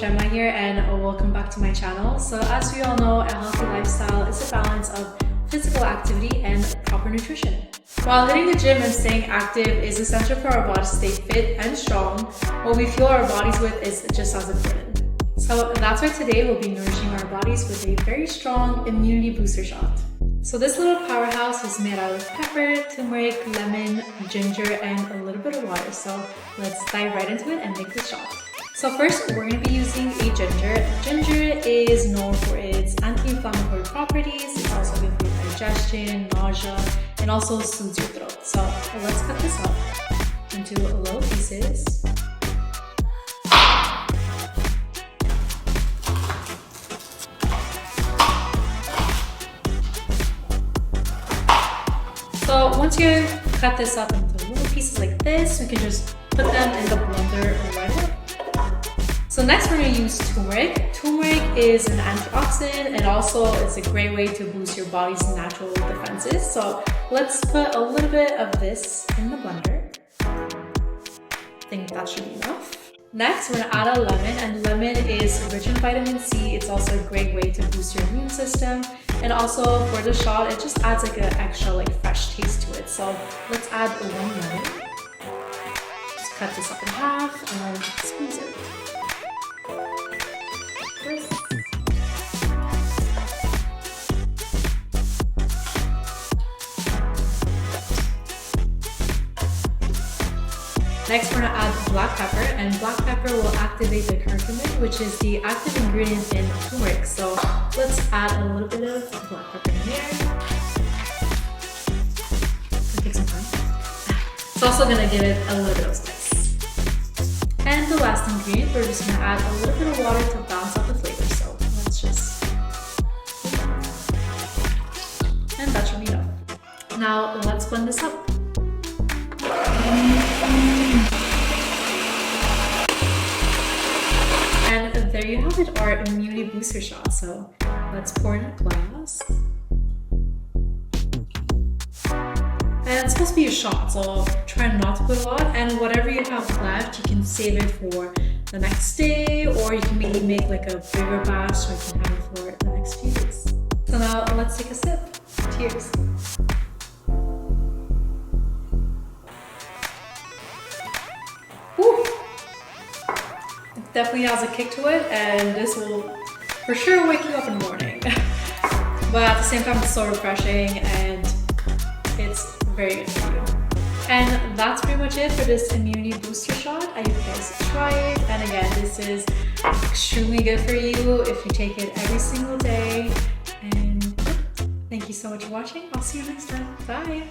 Gemma here, and welcome back to my channel. So as we all know, a healthy lifestyle is a balance of physical activity and proper nutrition. While hitting the gym and staying active is essential for our bodies to stay fit and strong, what we fuel our bodies with is just as important. So that's why today we'll be nourishing our bodies with a very strong immunity booster shot. So this little powerhouse is made out of pepper, turmeric, lemon, ginger, and a little bit of water. So let's dive right into it and make this shot. So first, we're going to be using a ginger. Ginger is known for its anti-inflammatory properties. It's also good for your digestion, nausea, and also soothes your throat. So let's cut this up into little pieces. So once you cut this up into little pieces like this, we can just put them in the blender right away. So next we're going to use turmeric. Turmeric is an antioxidant and also it's a great way to boost your body's natural defenses. So let's put a little bit of this in the blender. I think that should be enough. Next, we're going to add a lemon, and lemon is rich in vitamin C. It's also a great way to boost your immune system. And also for the shot, it just adds like an extra fresh taste to it. So let's add one lemon. Just cut this up in half and squeeze it. Next, we're going to add black pepper, and black pepper will activate the curcumin, which is the active ingredient in turmeric. So let's add a little bit of black pepper in here. Take some time. It's also going to give it a little bit of spice. And the last ingredient, we're just going to add a little bit of water to balance out the flavor. So let's just, and that should be enough. Now let's blend this up. And there you have it, our immunity booster shot. So let's pour in a glass. And it's supposed to be a shot, so try not to put a lot. And whatever you have left, you can save it for the next day, or you can maybe make like a bigger batch so you can have it for the next few days. So now let's take a sip. Cheers. Woo. It definitely has a kick to it, and this will for sure wake you up in the morning. But at the same time, it's so refreshing and it's very good for you. And that's pretty much it for this immunity booster shot. I hope you guys try it. And again, this is extremely good for you if you take it every single day. And thank you so much for watching. I'll see you next time. Bye.